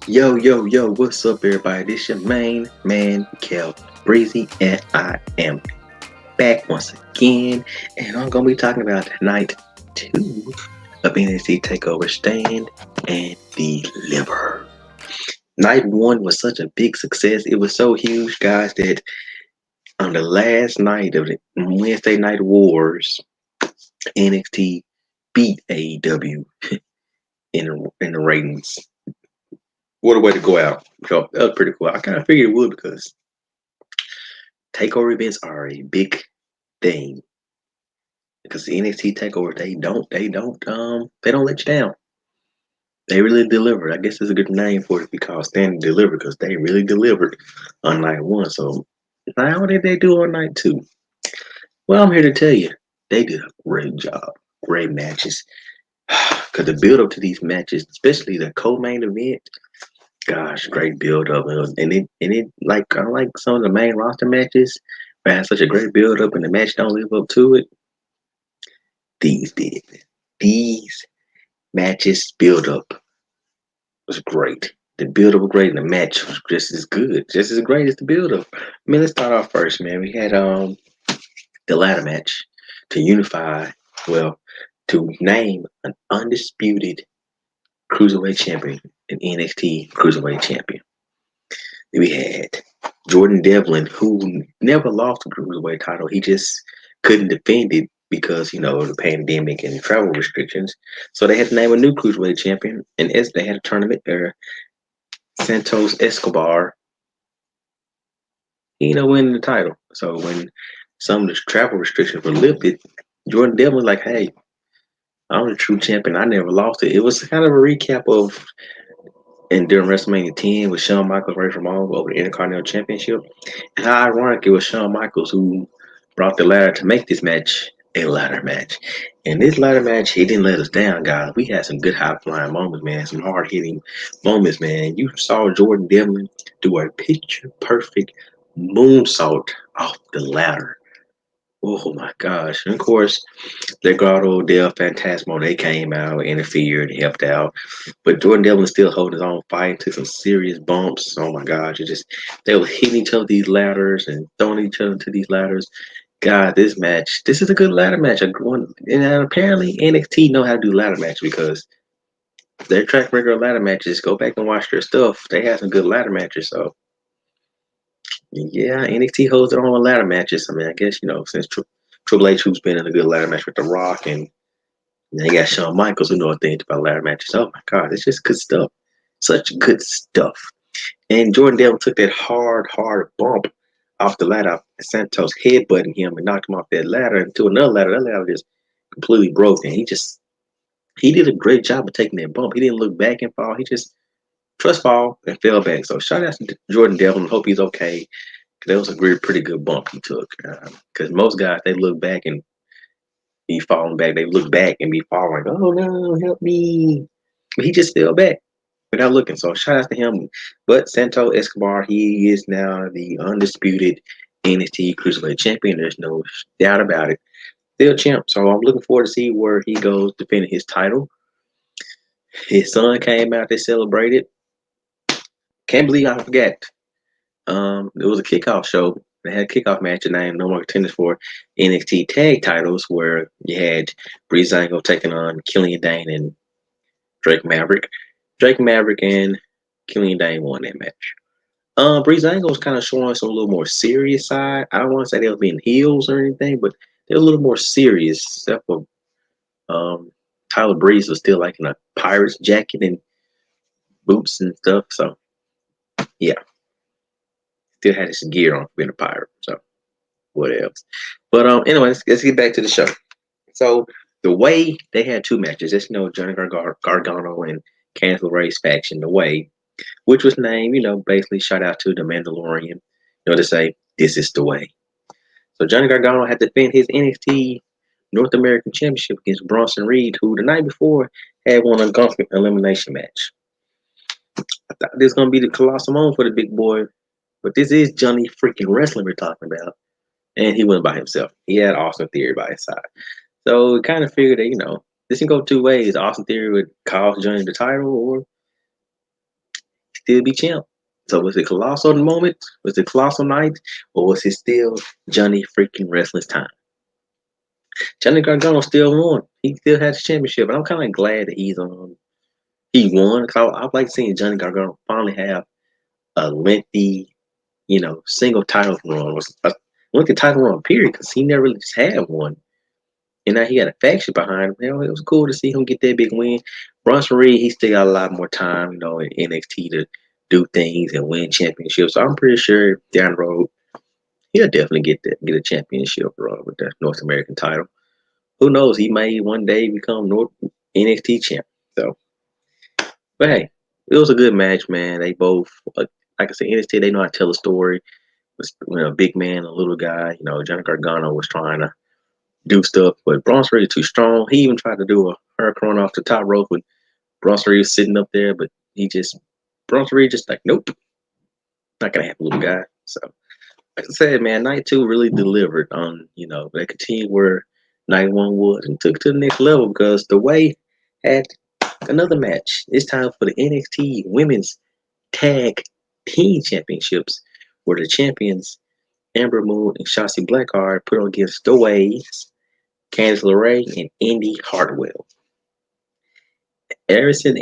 Yo, yo, yo, what's up, everybody? This your main man, Kel Breezy, and I am back once again. And I'm gonna be talking about night two of NXT Takeover Stand and Deliver. Night one was such a big success. It was so huge, guys, that on the last night of the Wednesday Night Wars, NXT beat AEW in the ratings. What a way to go out. So that was pretty cool. I kind of figured it would because takeover events are a big thing because the NXT takeover they don't let you down. They really delivered. I guess it's a good name for it to be called Stand and Deliver because they really delivered on night one. So now what did they do on night two? Well, I'm here to tell you they did a great job, great matches. Because the build up to these matches, especially the co-main event, gosh, great build up, and it like kind of like some of the main roster matches, where it had such a great build up and the match don't live up to it. These did. These matches build up was great. The build up was great, and the match was just as good, just as great as the build up. I mean, let's start off first, man. We had the ladder match to unify, well, to name an undisputed cruiserweight champion, an NXT cruiserweight champion. We had Jordan Devlin, who never lost the cruiserweight title. He just couldn't defend it because of the pandemic and travel restrictions. So they had to name a new cruiserweight champion, and as they had a tournament there, Santos Escobar, winning the title. So when some of the travel restrictions were lifted, Jordan Devlin was like, "Hey, I'm the true champion. I never lost it." It was kind of a recap of and during WrestleMania 10 with Shawn Michaels Ray from all over the Intercontinental Championship. And how ironic it was Shawn Michaels who brought the ladder to make this match a ladder match. And this ladder match, he didn't let us down, guys. We had some good high flying moments, man. Some hard hitting moments, man. You saw Jordan Devlin do a picture perfect moonsault off the ladder. Oh my gosh. And of course, Gargano, Del Fantasmo, they came out, interfered, helped out. But Jordan Devlin still holding his own fight, took some serious bumps. Oh my gosh. They were hitting each other these ladders and throwing each other to these ladders. God, this is a good ladder match. And apparently NXT know how to do ladder match because their track record of ladder matches, go back and watch their stuff. They have some good ladder matches. So yeah, NXT holds their own ladder matches. I mean, I guess, since Triple H, who's been in a good ladder match with The Rock, and they got Shawn Michaels, who know a thing about ladder matches. Oh my God, it's just good stuff. Such good stuff. And Jordan Devlin took that hard bump off the ladder. Santos headbutting him and knocked him off that ladder into another ladder. That ladder just completely broke. And he did a great job of taking that bump. He didn't look back and fall. He just trust fall and fell back. So shout out to Jordan Devlin. Hope he's okay. That was a pretty good bump he took. Because most guys, they look back and be falling back. They look back and be falling like, oh no, help me. But he just fell back without looking. So shout out to him. But Santo Escobar, he is now the undisputed NXT Cruiserweight Champion. There's no doubt about it. Still champ. So I'm looking forward to see where he goes defending his title. His son came out. They celebrated. Can't believe I forgot. It was a kickoff show. They had a kickoff match named No More Contenders for NXT Tag Titles, where you had Breezango taking on Killian Dane and Drake Maverick. Drake Maverick and Killian Dane won that match. Breezango was kind of showing some a little more serious side. I don't want to say they were being heels or anything, but they're a little more serious. Except for Tyler Breeze was still like in a pirate's jacket and boots and stuff. So yeah, still had his gear on for being a pirate. So what else? But anyway, let's get back to the show. So the way they had two matches, just Johnny Gargano and Candice LeRae's faction, the way, which was named, basically shout out to the Mandalorian, to say this is the way. So Johnny Gargano had to defend his NXT North American Championship against Bronson Reed, who the night before had won a gauntlet elimination match. I thought this was gonna be the colossal moment for the big boy, but this is Johnny freaking wrestling we're talking about, and he went by himself. He had Austin Theory by his side. So we kind of figured that, this can go two ways. Austin Theory would cost Johnny the title, or still be champ. So was it colossal moment? Was it colossal night? Or was it still Johnny freaking Wrestling's time? Johnny Gargano still won. He still had the championship. And I'm kind of glad that he won. Cause I like seeing Johnny Gargano finally have a lengthy, single title run. Or a lengthy title run, period. Because he never really just had one. And now he got a faction behind him. It was cool to see him get that big win. Bronson Reed, he still got a lot more time, in NXT to do things and win championships. So I'm pretty sure down the road he'll definitely get a championship with the North American title. Who knows? He may one day become North NXT champ. So, but hey, it was a good match, man. They both, like I said, NXT they know how to tell a story. A big man, a little guy. Johnny Gargano was trying to do stuff, but Bronson Reed too strong. He even tried to do a hurricane off the top rope when Bronson Reed was sitting up there, but Bronson Reed just like, nope, not gonna happen, little guy. So, like I said, man, night two really delivered on, they continued where night one was and took it to the next level because the way had another match. It's time for the NXT Women's Tag Team Championships, where the champions Amber Moon and Shotzi Blackheart put on against the Waves, Candice LeRae, and Indy Hartwell. Ever since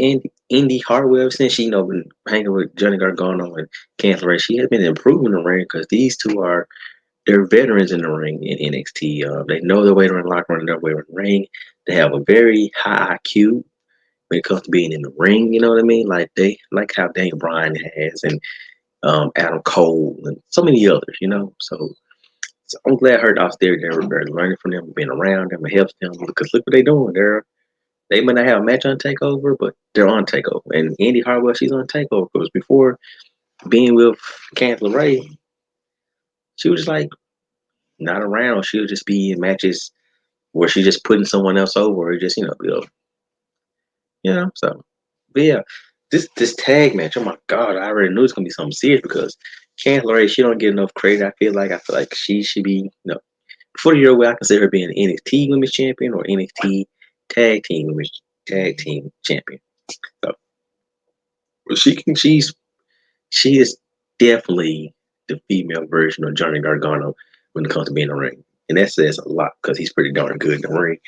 Indy Hartwell, since she been hanging with Johnny Gargano and Candice LeRae, she has been improving the ring because these two they're veterans in the ring in NXT. They know their way around the locker room, their way around the ring. They have a very high IQ when it comes to being in the ring. You know what I mean? Like how Daniel Bryan has and Adam Cole and so many others. So I'm glad her out there. They're learning from them, being around them, it helps them because look what they're doing. They might not have a match on Takeover, but they're on Takeover. And Indy Hartwell, she's on Takeover because before being with Candice LeRae, she was just like not around. She would just be in matches where she's just putting someone else over, or just So, but yeah, this tag match. Oh my god, I already knew it's gonna be something serious because Candice LeRae, she don't get enough credit. I feel like she should be, before the year where I consider her being an NXT Women's Champion or NXT Tag Team Champion. So she is definitely the female version of Johnny Gargano when it comes to being in the ring, and that says a lot because he's pretty darn good in the ring.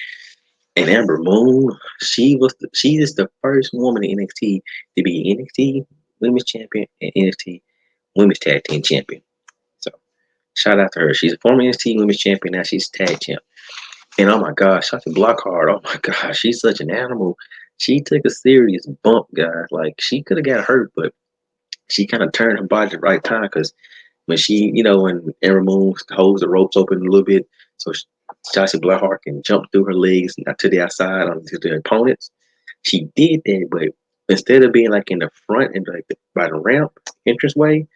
And Amber Moon, she is the first woman in NXT to be NXT Women's Champion and NXT Women's Tag Team Champion. So shout out to her. She's a former NXT Women's Champion, now she's Tag Champ. And oh my gosh, Shotzi Blackheart, oh my gosh, she's such an animal. She took a serious bump, guys. Like she could have got hurt, but she kind of turned her body at the right time because when when Amber Moon holds the ropes open a little bit, so Shotzi Blackheart can jump through her legs to the outside onto the opponents. She did that, but instead of being like in the front and like by the ramp entrance way,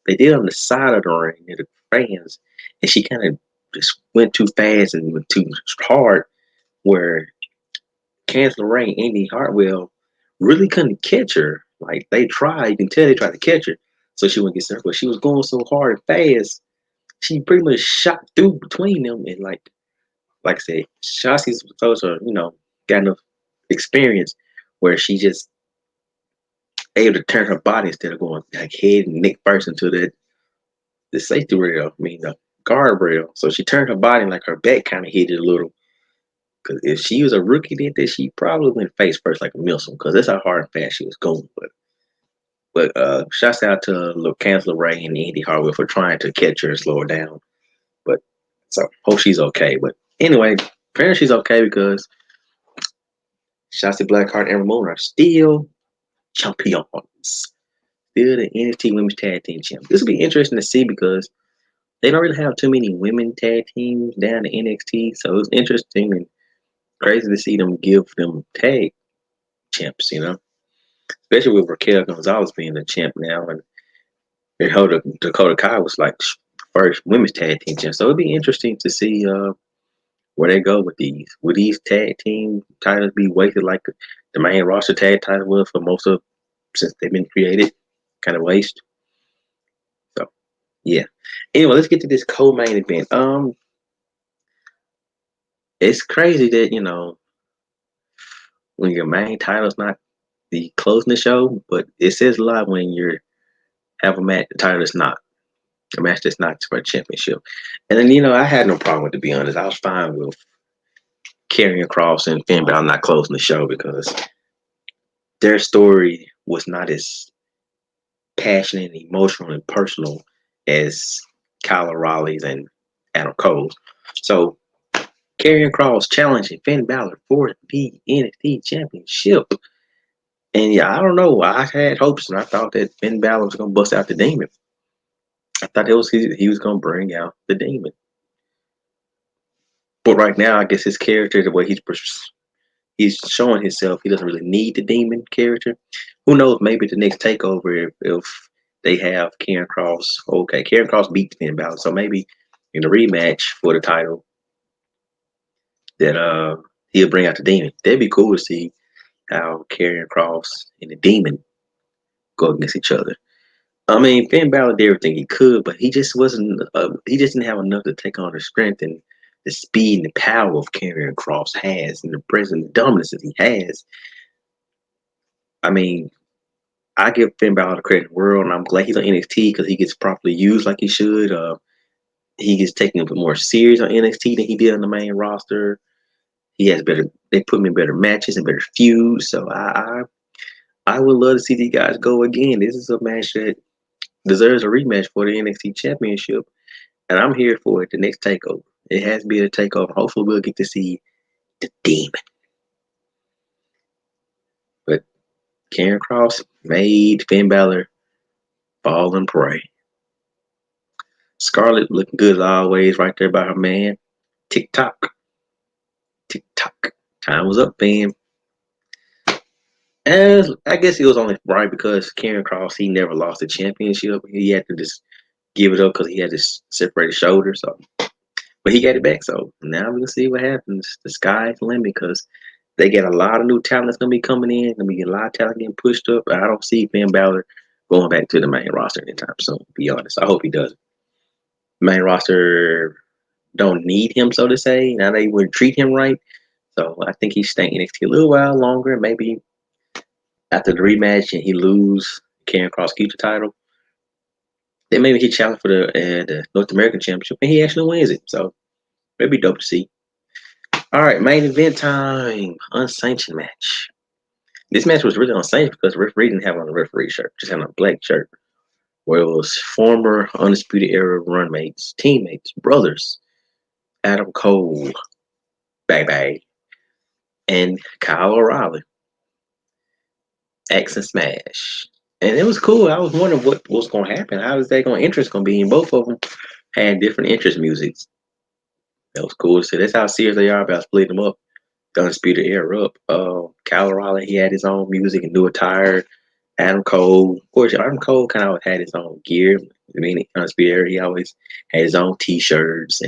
they did on the side of the ring near the fans, and she kind of just went too fast and went too hard, where Candice LeRae and Indy Hartwell really couldn't catch her. Like they tried, you can tell they tried to catch her, so she wouldn't get served. But she was going so hard and fast, she pretty much shot through between them. And like I said, Shotzi's supposed to, got enough experience where she just able to turn her body instead of going like head and neck first into the safety rail. I mean the guardrail. So she turned her body and like her back kind of hit it a little. Because if she was a rookie did this, she probably went face first like a missile. Because that's how hard and fast she was going. But shouts out to Candice LeRae and Indy Hartwell for trying to catch her and slow her down. But so hope she's okay. But anyway, apparently she's okay because Shotzi Blackheart and Amber Moon are still champions. Still the NXT Women's Tag Team Champions. This will be interesting to see because they don't really have too many women tag teams down in NXT. So it's interesting and crazy to see them give them tag champs, especially with Raquel Gonzalez being the champ now, and Dakota Kai was like first women's tag team champ. So it'd be interesting to see where they go with these. Will these tag team titles be weighted like the main roster tag title was for most of since they've been created? Kind of waste. So yeah. Anyway, let's get to this co-main event. It's crazy that when your main title's not the closing the show, but it says a lot when you have a match, the title is not a match that's not for a championship. And then I had no problem with it, to be honest. I was fine with Karrion Kross and Finn Balor not closing the show because their story was not as passionate and emotional and personal as Kyle O'Reilly's and Adam Cole's. So Karrion Kross challenging Finn Balor for the NXT Championship. And yeah, I don't know. I had hopes and I thought that Finn Balor was gonna bust out the demon. I thought he was gonna bring out the demon. But right now, I guess his character, the way he's showing himself, he doesn't really need the demon character. Who knows? Maybe the next takeover, if they have Karrion Kross. Okay, Karrion Kross beat Finn Balor, so maybe in the rematch for the title, that he'll bring out the demon. That'd be cool to see how Karrion Kross and the demon go against each other. I mean, Finn Balor did everything he could, but he just wasn't. He just didn't have enough to take on the strength and the speed and the power of Karrion Kross has, and the presence, the dominance that he has. I mean, I give Finn Balor the credit in the world, and I'm glad he's on NXT because he gets properly used like he should. He gets taken a bit more serious on NXT than he did on the main roster. He has better. They put him in better matches and better feuds. So I would love to see these guys go again. This is a match that deserves a rematch for the NXT Championship, and I'm here for it. The next takeover. It has to be a takeover. Hopefully, we'll get to see the demon. But Karrion Kross made Finn Balor fall and pray. Scarlett looking good as always, right there by her man. Tick tock, tick tock. Time was up, fam. And I guess it was only right because Karrion Kross, he never lost the championship. He had to just give it up because he had this separated shoulder. So, but he got it back. So now we're gonna see what happens. The sky's the limit because they get a lot of new talent that's gonna be coming in. Gonna be a lot of talent getting pushed up. I don't see Finn Balor going back to the main roster anytime soon. To be honest, I hope he doesn't. Main roster don't need him, so to say. Now they would treat him right. So I think he's staying NXT a little while longer. Maybe after the rematch and he lose, Karrion Kross keeps the title. Then maybe he challenge for the North American Championship and he actually wins it. So it'd be dope to see. All right, main event time. Unsanctioned match. This match was really unsanctioned because the referee didn't have on a referee shirt, just had on a black shirt. Where it was former Undisputed Era run mates, teammates, brothers, Adam Cole, baby, and Kyle O'Reilly. X and Smash. And it was cool. I was wondering what was going to happen. How is that going to interest going to be? And both of them had different interest musics. That was cool to see. That's how serious they are about splitting them up. The Undisputed Era up. Kyle O'Reilly, he had his own music and new attire. Adam Cole, of course, Adam Cole kind of had his own gear. I mean, Undisputed Era, he always had his own T-shirts,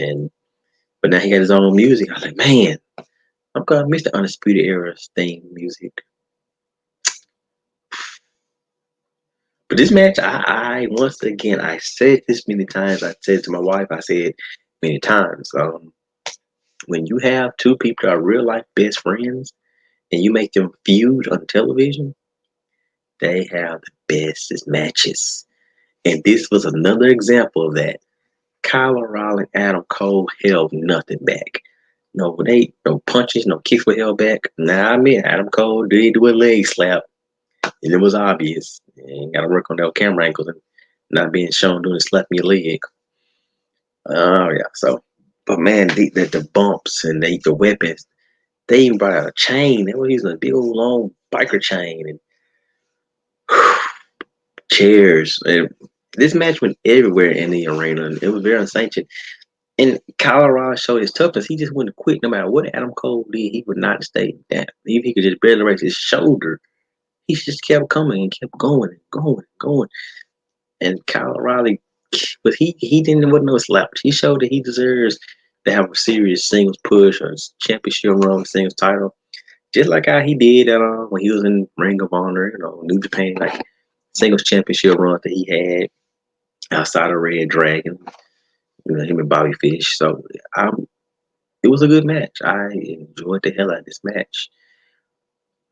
but now he had his own music. I was like, man, I'm gonna miss the Undisputed Era's theme music. But this match, I once again, I said this many times. I said to my wife, I said many times. When you have two people that are real life best friends and you make them feud on television, they have the bestest matches. And this was another example of that. Kyle O'Reilly and Adam Cole held nothing back. No punches, no kicks were held back. Now I mean Adam Cole did do a leg slap, and it was obvious. And got to work on that camera angles and not being shown doing slapping your leg. Oh yeah. So, but man, the bumps and the weapons. They even brought out a chain. They were using a big old long biker chain and chairs. And this match went everywhere in the arena. And it was very unsanctioned. And Colorado showed his toughness. He just wouldn't quit no matter what Adam Cole did. He would not stay down. Even if he could just barely raise his shoulder, he just kept coming and kept going and going and going. And Kyle O'Reilly, but he didn't want no slouch. He showed that he deserves to have a serious singles push or championship run, singles title, just like how he did when he was in Ring of Honor, New Japan, like singles championship run that he had outside of Red Dragon, him and Bobby Fish. So it was a good match. I enjoyed the hell out of this match.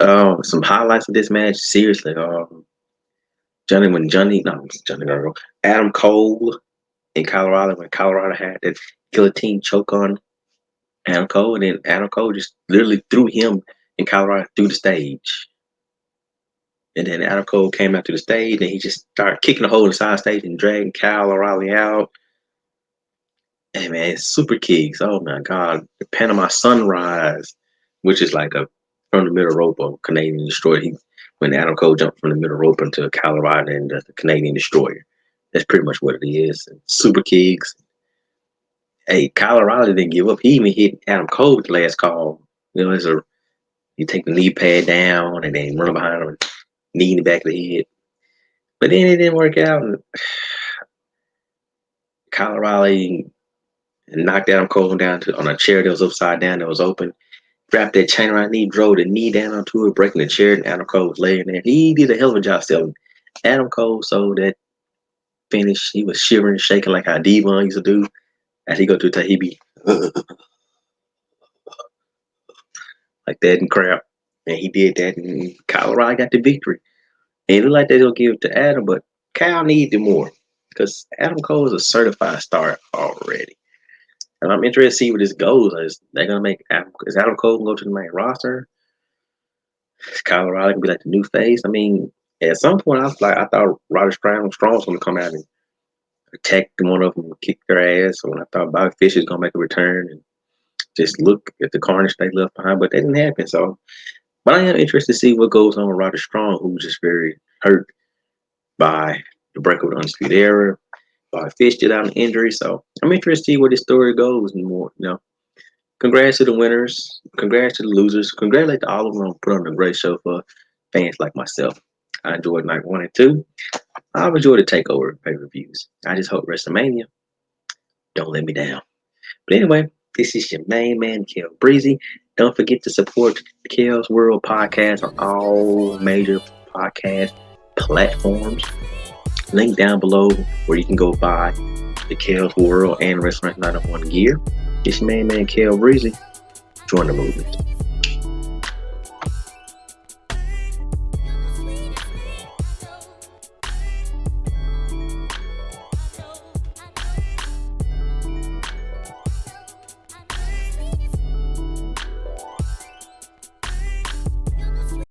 Some highlights of this match. Seriously, Johnny Gargano, Adam Cole in Colorado, when Colorado had that guillotine choke on Adam Cole, and then Adam Cole just literally threw him in Colorado through the stage. And then Adam Cole came out to the stage, and he just started kicking a hole in the side stage and dragging Kyle O'Reilly out. And man, super kicks. Oh my God, the Panama Sunrise, which is like a from the middle rope of Canadian Destroyer. When Adam Cole jumped from the middle rope into Kyle O'Reilly and the Canadian Destroyer. That's pretty much what it is. And super kicks. Hey, Kyle O'Reilly didn't give up. He even hit Adam Cole with the last call. You know, you take the knee pad down and then run behind him and knee in the back of the head. But then it didn't work out. And Kyle O'Reilly knocked Adam Cole down on a chair that was upside down that was open. Wrapped that chain around knee, drove the knee down onto it, breaking the chair, and Adam Cole was laying there. He did a hell of a job selling. Adam Cole sold that finish. He was shivering, shaking like how Devon used to do as he go to Tahibi. Like that and crap. And he did that, and Kyle O'Reilly got the victory. And it looked like they'll give it to Adam, but Kyle needed more because Adam Cole is a certified star already. And I'm interested to see where this goes. Is they're gonna make Adam Cole can go to the main roster? Is Kyle O'Reilly gonna be like the new face? I mean, at some point I thought Roddy Strong was gonna come out and attack one of them and kick their ass. So when I thought Bobby Fish is gonna make a return and just look at the carnage they left behind, but that didn't happen. So, but I am interested to see what goes on with Roddy Strong, who's just very hurt by the breakup of the Undisputed Era. Bobby Fish did out an injury, so I'm interested to see where this story goes and more. You know, congrats to the winners, congrats to the losers, congratulate to all of them on putting on a great show for fans like myself. I enjoyed night 1 and 2. I've enjoyed the Takeover pay-per-views. I just hope WrestleMania don't let me down. But anyway, this is your main man, Kel Breezy. Don't forget to support Kel's World Podcast on all major podcast platforms. Link down below where you can go buy the Kel's World and Wrestling 901 gear. It's your main man, Kel Breezy. Join the movement.